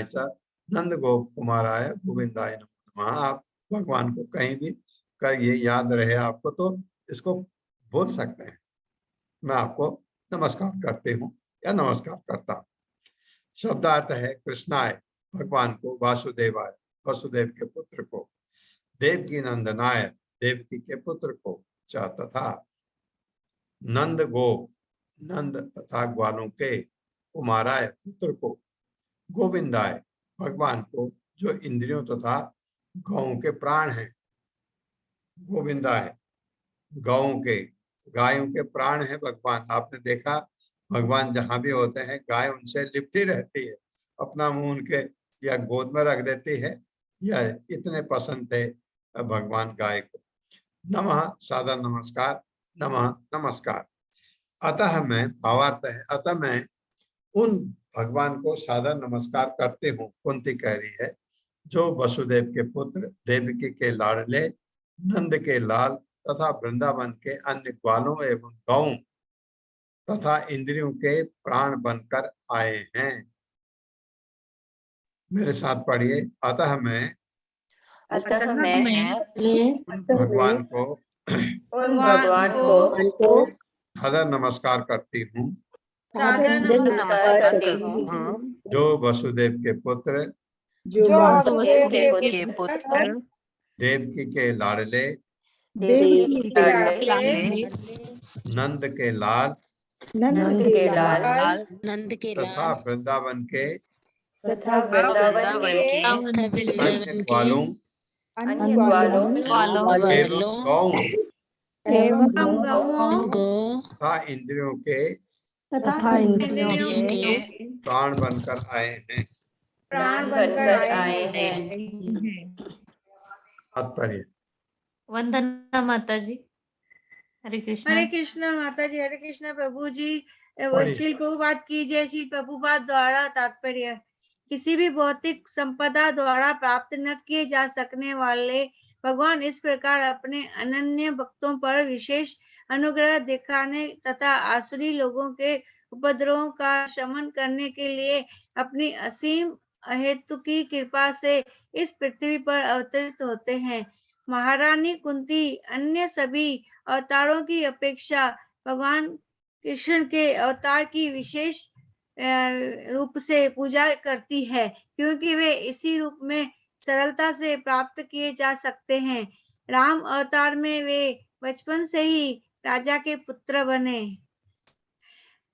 च नंद गोप कुमाराय गोविंदाय नमः। आप भगवान को कहीं भी ये याद रहे आपको तो इसको बोल सकते हैं। मैं आपको नमस्कार करती हूँ या नमस्कार करता हूँ। शब्दार्थ है कृष्णाय भगवान को, वासुदेवाय वसुदेव के पुत्र को, देवकी नंदनाय देवकी के पुत्र को, तथा नंद गोप नंद तथा ग्वालों के, कुमाराय पुत्र को, गोविंदाय भगवान को जो इंद्रियों तथा गौं के प्राण हैं, गोविंदाय गौं के गायों के प्राण है भगवान। आपने देखा भगवान जहां भी होते हैं गाय उनसे लिपटी रहती है, अपना मुंह उनके या गोद में रख देती है, या इतने पसंद थे भगवान गाय को। नमः सादर नमस्कार, नमः नमस्कार। अतः मैं, भावार्थ है, अतः मैं उन भगवान को सादर नमस्कार करते हूँ, कुंती कह रही है, जो वसुदेव के पुत्र, देवकी के लाडले, नंद के लाल तथा वृंदावन के अन्य ग्वालों एवं गौं तथा इंद्रियों के प्राण बनकर आए हैं। मेरे साथ पढ़िए, अतः मैं अतः मैं उन भगवान को उन भगवान को सादर नमस्कार करती हूँ सादर नमस्कार करती हूँ जो वसुदेव के पुत्र जो वसुदेव के पुत्र देवकी के लाडले देवकी के लाडले नंद के लाल नंद के लाल नंद के तथा वृंदावन के तथा वृंदावन के अन्य ग्वालों अन्य वालों एवं गौओं एवं तथा इंद्रियों के तथा के प्राण बनकर आए हैं। प्राण बनकर आए हैं। तात्पर्य वंदना माता जी। हरे कृष्णा माता जी, हरे कृष्णा प्रभु जी। पढ़िए। श्रील प्रभुपाद की जय। श्रील प्रभुपाद द्वारा तात्पर्य, किसी भी भौतिक संपदा द्वारा प्राप्त न किए जा सकने वाले भगवान इस प्रकार अपने अनन्य भक्तों पर विशेष अनुग्रह दिखाने तथा आसुरी लोगों के उपद्रवों का शमन करने के लिए अपनी असीम अहेतु की कृपा से इस पृथ्वी पर अवतरित होते हैं। महारानी कुंती अन्य सभी अवतारों की अपेक्षा भगवान कृष्ण के अवतार की विशेष रूप से पूजा करती है, क्योंकि वे इसी रूप में सरलता से प्राप्त किए जा सकते हैं। राम अवतार में वे बचपन से ही राजा के पुत्र बने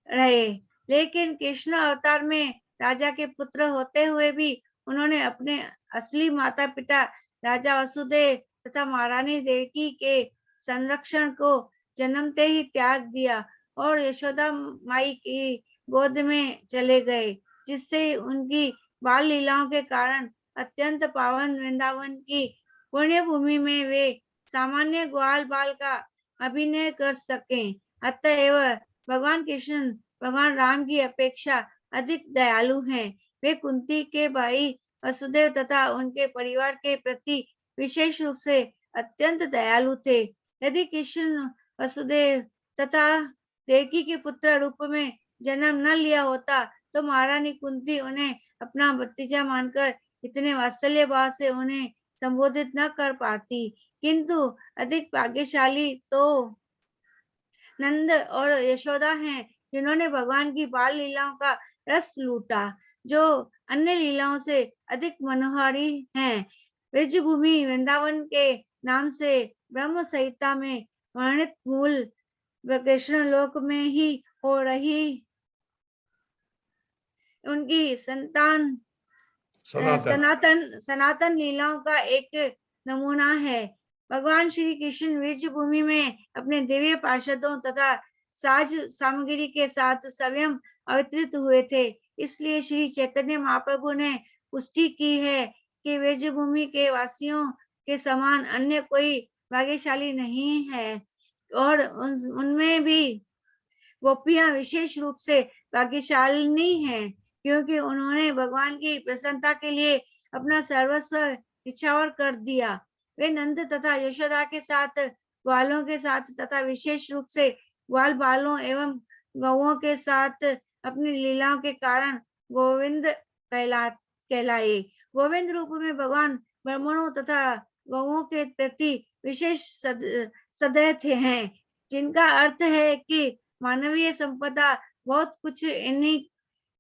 रहे, लेकिन कृष्ण अवतार में राजा के पुत्र होते हुए भी उन्होंने अपने असली माता पिता राजा वसुदेव तथा महारानी देवकी के संरक्षण को जन्मते ही त्याग दिया और यशोदा माई की गोद में चले गए, जिससे उनकी बाल लीलाओं के कारण अत्यंत पावन वृंदावन की पुण्य भूमि में वे सामान्य ग्वाल बाल का अभिनय कर सकें। अतएव भगवान कृष्ण भगवान राम की अपेक्षा अधिक दयालु हैं। वे कुंती के भाई वसुदेव तथा उनके परिवार के प्रति विशेष रूप से अत्यंत दयालु थे। यदि कृष्ण वसुदेव तथा देवकी के पुत्र रूप में जन्म न लिया होता तो महारानी कुंती उन्हें अपना भतीजा मानकर इतने वात्सल्य भाव से उन्हें संबोधित न कर पाती, किंतु अधिक भाग्यशाली तो नंद और यशोदा हैं, जिन्होंने भगवान की बाल लीलाओं का रस लूटा, जो अन्य लीलाओं से अधिक मनोहारी हैं। ब्रजभूमि वृंदावन के नाम से ब्रह्म संहिता में वर्णित मूल कृष्ण लोक में ही हो रही उनकी सनातन लीलाओं का एक नमूना है। भगवान श्री कृष्ण ब्रजभूमि में अपने दिव्य पार्षदों तथा साज सामग्री के साथ स्वयं अवतरित हुए थे। इसलिए श्री चैतन्य महाप्रभु ने पुष्टि की है कि ब्रजभूमि के वासियों के समान अन्य कोई भाग्यशाली नहीं है, और उनमें भी गोपियां विशेष रूप से भाग्यशालिनी हैं, क्योंकि उन्होंने भगवान की प्रसन्नता के लिए अपना सर्वस्व निछावर कर दिया। वे नंद तथा यशोदा के साथ ग्वालों के साथ तथा विशेष रूप से ग्वाल बालों एवं गौओं के साथ अपनी लीलाओं के कारण गोविंद कहलाए। गोविंद रूप में भगवान ब्राह्मणों तथा गौओं के प्रति विशेष सदैव थे हैं, जिनका अर्थ है कि मानवीय संपदा बहुत कुछ इन्हीं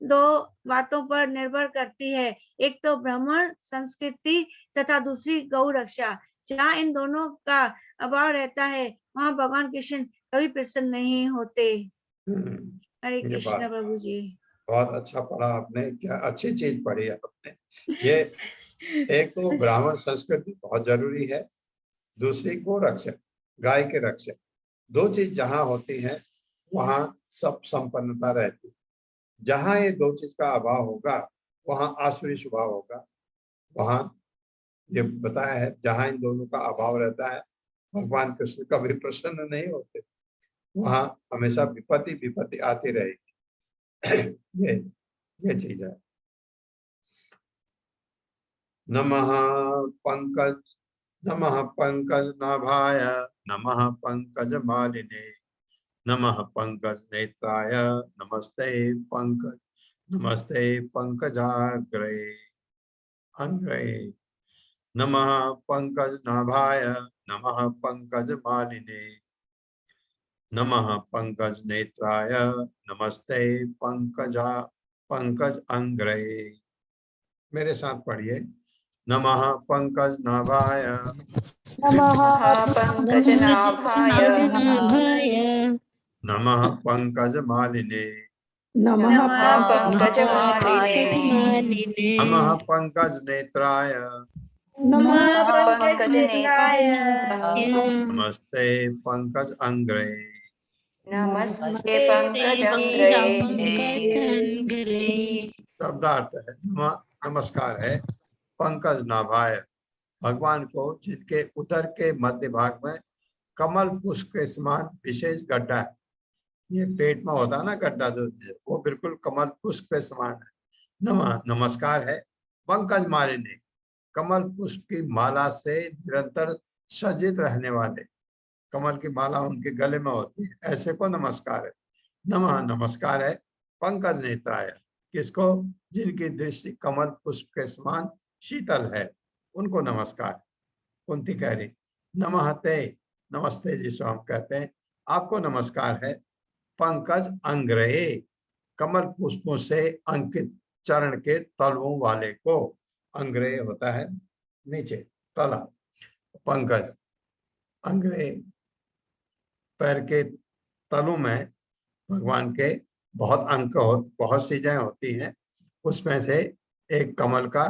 दो बातों पर निर्भर करती है, एक तो ब्राह्मण संस्कृति तथा दूसरी गौ रक्षा। जहाँ इन दोनों का अभाव रहता है वहाँ भगवान कृष्ण कभी प्रसन्न नहीं होते। हरे कृष्ण प्रभु जी। बहुत अच्छा पढ़ा आपने, क्या अच्छी चीज पढ़ी आपने। ये एक तो ब्राह्मण संस्कृति बहुत जरूरी है, दूसरी गो रक्षक गाय के रक्षक, दो चीज जहाँ होती हैं वहाँ सब संपन्नता रहती। जहाँ ये दो चीज का अभाव होगा वहाँ आसुरी स्वभाव होगा। वहाँ ये बताया है जहाँ इन दोनों का अभाव रहता है भगवान कृष्ण कभी प्रसन्न नहीं होते, वहाँ हमेशा विपत्ति आती रहेगी। ये चीज है। नमः पंकज नाभाय नमः पंकज मालिने नमः पंकज नेत्राय नमस्ते पंकजाग्रे अंग्रे नमः पंकज नाभाय नमः पंकज मालिने नमः पंकज नेत्राय नमस्ते पंकज अंग्रे। मेरे साथ पढ़िए। नमः पंकज नाभाय पंकजनाभाय नमः पंकज मालिने नमः पंकजमालिने नमः पंकज नेत्राय नमः पंकज नेत्राय नमस्ते पंकज अंग्रे। नमस्ते पंकजंग्रे। शब्दार्थ है नमस्कार है पंकज नाभाय, भगवान को जिनके उदर के मध्य भाग में कमल पुष्प के समान विशेष गड्ढा है। ये पेट में होता है ना गड्ढा, जो वो बिल्कुल कमल पुष्प के समान है। नमस्कार है पंकज मालिनी, कमल पुष्प की माला से निरंतर सजित रहने वाले, कमल की माला उनके गले में होती है, ऐसे को नमस्कार है। नमस्कार है पंकज नेत्राय, किसको? जिनकी दृष्टि कमल पुष्प के समान शीतल है, उनको नमस्कार। कुंती कह रही नमस्ते, नमस्ते जिसको हम कहते हैं, आपको नमस्कार है। पंकज अंग्रहे, कमल पुष्पों से अंकित चरण के तलवों वाले को, अंग्रहे होता है नीचे तला, पंकज अंग्रहे पैर के तलों में भगवान के बहुत अंक बहुत चीजें होती हैं, उसमें से एक कमल का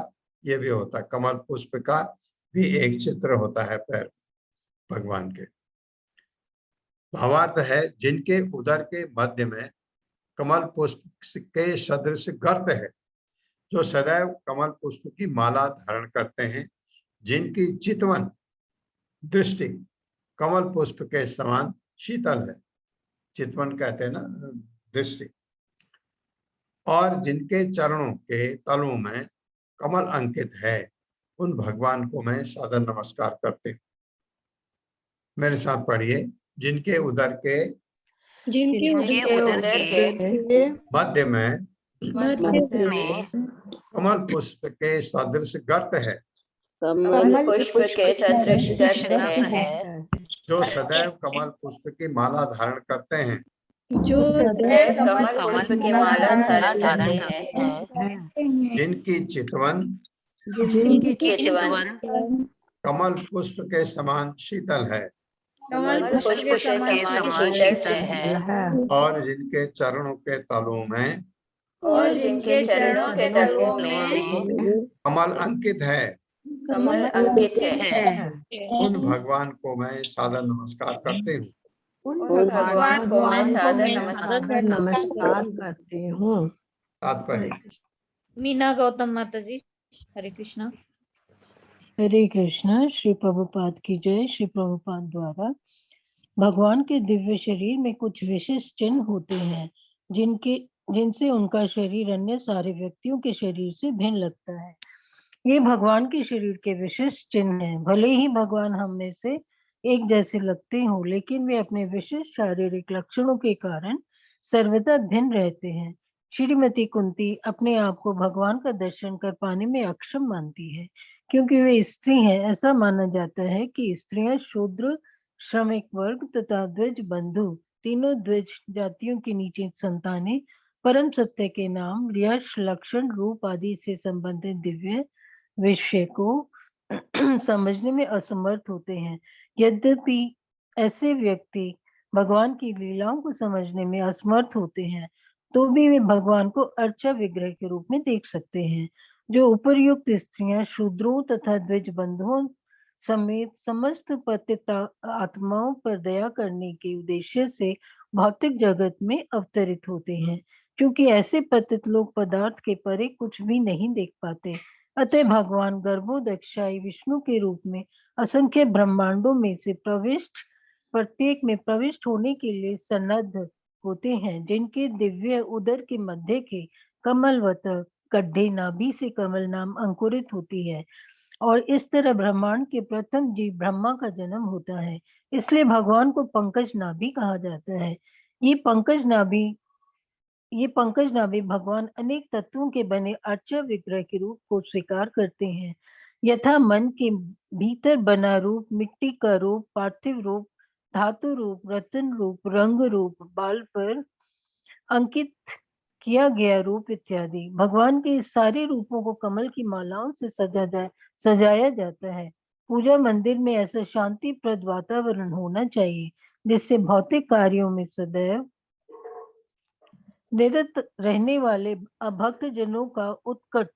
ये भी होता है, कमल पुष्प का भी एक चित्र होता है पैर भगवान के। भावार्थ है जिनके उदर के मध्य में कमल पुष्प के सदृश गर्त है, जो सदैव कमल पुष्प की माला धारण करते हैं, जिनकी चितवन दृष्टि कमल पुष्प के समान शीतल है, चितवन कहते हैं ना दृष्टि, और जिनके चरणों के तलों में कमल अंकित है, उन भगवान को मैं सादर नमस्कार करते हूँ। मेरे साथ पढ़िए। जिनके उदर के मध्य में कमल पुष्प के सदृश गर्त है, कमल पुष्प के सदृश गर्त है, जो सदैव कमल पुष्प की माला धारण करते हैं, सदैव कमल पुष्प की माला धारण करते हैं, जिनकी चितवन चितवन कमल पुष्प के समान शीतल है, कमल पुष्प के समान शीतल है, और जिनके चरणों के तलों में कमल अंकित है, कमल अंकित है, उन भगवान को मैं सादर नमस्कार करते हूँ। उन भगवान को मैं सादर नमस्कार करती हूँ। तात्पर्य। मीना गौतम माता जी। हरे कृष्णा। हरे कृष्णा। श्री प्रभुपाद की जय। श्री प्रभुपाद द्वारा भगवान के दिव्य शरीर में कुछ विशिष्ट चिन्ह होते हैं, जिनसे उनका शरीर अन्य सारे व्यक्तियों के शरीर से भिन्न लगता है। ये भगवान के शरीर के विशिष्ट चिन्ह हैं। भले ही भगवान हम में से एक जैसे लगते हों, लेकिन वे अपने विशिष्ट शारीरिक लक्षणों के कारण सर्वदा भिन्न रहते हैं। श्रीमती कुंती अपने आप को भगवान का दर्शन कर पाने में अक्षम मानती है, क्योंकि वे स्त्री हैं। ऐसा माना जाता है कि स्त्रियां शूद्र, श्रमिक वर्ग तथा द्विज बंधु, तीनों द्विज जातियों की नीचे संतानें परम सत्य के नाम, यश, लक्षण, रूप आदि से संबंधित दिव्य विषय को समझने में असमर्थ होते हैं। यद्यपि ऐसे व्यक्ति भगवान की लीलाओं को समझने में असमर्थ होते हैं, तो भी वे भगवान को अर्चा विग्रह के रूप में देख सकते हैं। जो उपर्युक्त स्त्रियां शूद्रों तथा द्विज बंधुओं समेत समस्त पतित आत्माओं पर दया करने के उद्देश्य से भौतिक जगत में अवतरित होते हैं, क्योंकि ऐसे पतित लोग पदार्थ के परे कुछ भी नहीं देख पाते। अतः भगवान गर्भोदक्षाई विष्णु के रूप में असंख्य ब्रह्मांडों में से प्रत्येक में प्रविष्ट होने के लिए सन्नद्ध होते हैं, जिनके दिव्य उदर के मध्य के कमलवत गड्ढे नाभि से कमल नाम अंकुरित होती है, और इस तरह ब्रह्मांड के प्रथम जीव ब्रह्मा का जन्म होता है। इसलिए भगवान को पंकज नाभि कहा जाता है। ये पंकज नाभि भगवान अनेक तत्वों के बने अर्चा विग्रह के रूप को स्वीकार करते हैं। यथा मन के भीतर बना रूप, मिट्टी का रूप, पार्थिव रूप, धातु रूप, रत्न रूप, रंग रूप, बाल पर अंकित किया गया रूप इत्यादि। भगवान के इस सारे रूपों को कमल की मालाओं से सजाया जाता है। पूजा मंदिर में ऐसा शांतिप्रद वातावरण होना चाहिए जिससे भौतिक कार्यों में सदैव निरत रहने वाले भक्त जनों का उत्कट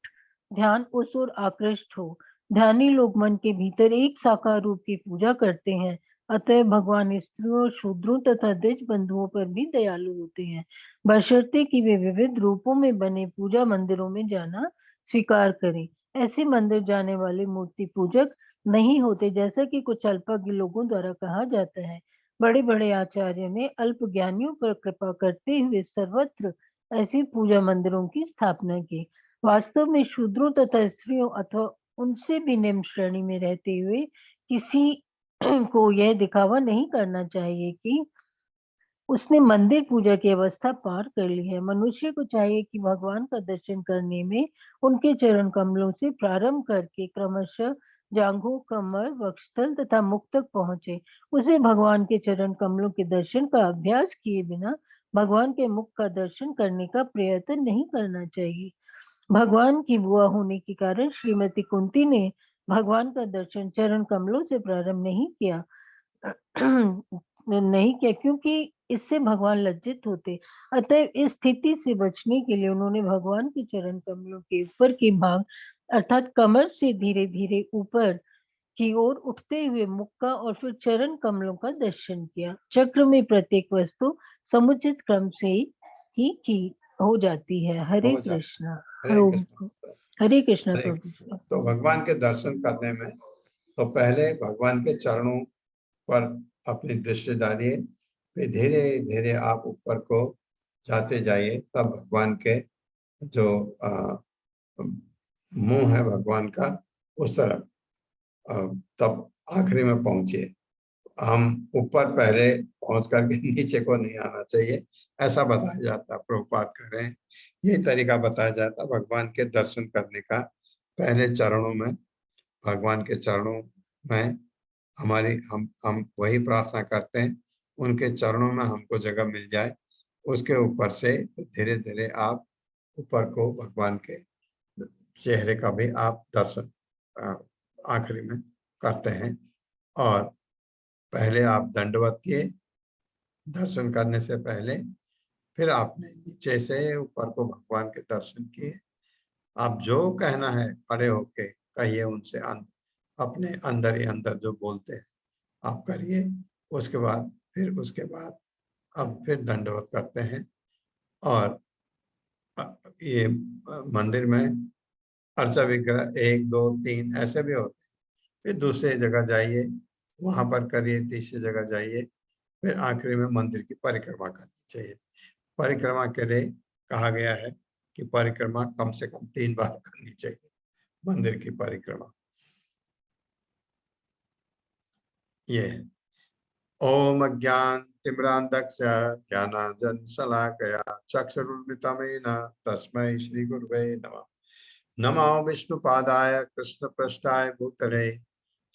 ध्यान उस ओर आकृष्ट हो। ध्यानी लोग मन के भीतर एक साकार रूप की पूजा करते हैं, अतः भगवान स्त्रियों, शूद्रों तथा द्विज बंधुओं पर भी दयालु होते हैं, बशर्ते कि वे विविध रूपों में बने पूजा मंदिरों में जाना स्वीकार करें। ऐसे मंदिर जाने वाले मूर्ति पूजक नहीं होते, जैसा कि कुछ अल्पज्ञ लोगों द्वारा कहा जाता है। बड़े बड़े आचार्य ने अल्प ज्ञानियों पर कृपा करते हुए सर्वत्र ऐसी पूजा मंदिरों की स्थापना की। वास्तव में शूद्रों तथा स्त्रियों अथवा उनसे भी निम्न श्रेणी में रहते हुए किसी को यह दिखावा नहीं करना चाहिए कि उसने मंदिर पूजा की अवस्था पार कर ली है। मनुष्य को चाहिए कि भगवान का दर्शन करने में उनके चरण कमलों से प्रारंभ करके क्रमशः जांघों, कमर, वक्षस्थल तथा मुख तक पहुंचे। उसे भगवान के चरण कमलों के दर्शन का अभ्यास किए बिना भगवान के मुख का दर्शन करने का प्रयत्न नहीं करना चाहिए। भगवान की बुआ होने के कारण श्रीमती कुंती ने भगवान का दर्शन चरण कमलों से प्रारंभ नहीं किया क्योंकि इससे भगवान लज्जित होते। अतः इस स्थिति से बचने के लिए उन्होंने भगवान के चरण कमलों के ऊपर के भाग अर्थात कमर से धीरे धीरे ऊपर की ओर उठते हुए मुख का और फिर चरण कमलों का दर्शन किया। चक्र में प्रत्येक वस्तु समुचित क्रम से ही की हो जाती है। हरे कृष्णा। हरे कृष्णा प्रभु जी। तो भगवान के दर्शन करने में तो पहले भगवान के चरणों पर अपनी दृष्टि डालिए, फिर धीरे धीरे आप ऊपर को जाते जाइए, तब भगवान के जो मुंह है भगवान का उस तरफ, तब आखिरी में पहुंचिए। हम ऊपर पहले पहुंच करके नीचे को नहीं आना चाहिए, ऐसा बताया जाता है। प्रभुपाद कह रहे हैं यही तरीका बताया जाता है भगवान के दर्शन करने का। पहले चरणों में, भगवान के चरणों में हमारी हम वही प्रार्थना करते हैं, उनके चरणों में हमको जगह मिल जाए। उसके ऊपर से धीरे धीरे आप ऊपर को भगवान के चेहरे का भी आप दर्शन आखिरी में करते हैं। और पहले आप दंडवत किए दर्शन करने से पहले, फिर आपने नीचे से ऊपर को भगवान के दर्शन किए। आप जो कहना है खड़े होके कहिए उनसे, अपने अंदर ही अंदर जो बोलते हैं आप करिए। उसके बाद अब फिर दंडवत करते हैं। और ये मंदिर में अर्चा विग्रह 1 2 3 ऐसे भी होते हैं। फिर दूसरी जगह जाइए, वहां पर करिए, तीसरी जगह जाइए, फिर आखिरी में मंदिर की परिक्रमा करनी चाहिए। परिक्रमा के लिए कहा गया है कि परिक्रमा कम से कम 3 बार करनी चाहिए, मंदिर की परिक्रमा। ये ओम अज्ञान तिमिरांधस्य ज्ञानांजन शलाकया चक्षुरुन्मिलितं तस्मै श्री गुरुवे नमः। नमो विष्णुपादाय कृष्ण पृष्ठाय भूतले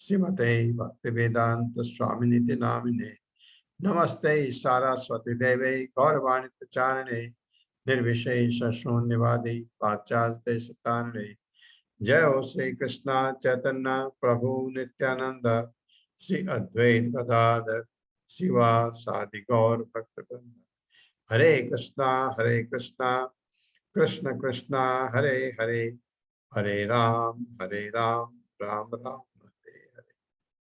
श्रीमते भक्तिवेदांत स्वामिनिति नामिने। नमस्ते सारस्वती देवे गौरवाणी प्रचारिणे निर्विशेष शून्यवादी पाश्चात्य सतारिणे। जय हो श्री कृष्ण चैतन्य प्रभु नित्यानंद श्री अद्वैत गदाधर शिवासादि गौर भक्तवृंद। हरे कृष्णा कृष्ण कृष्णा हरे हरे, हरे राम राम राम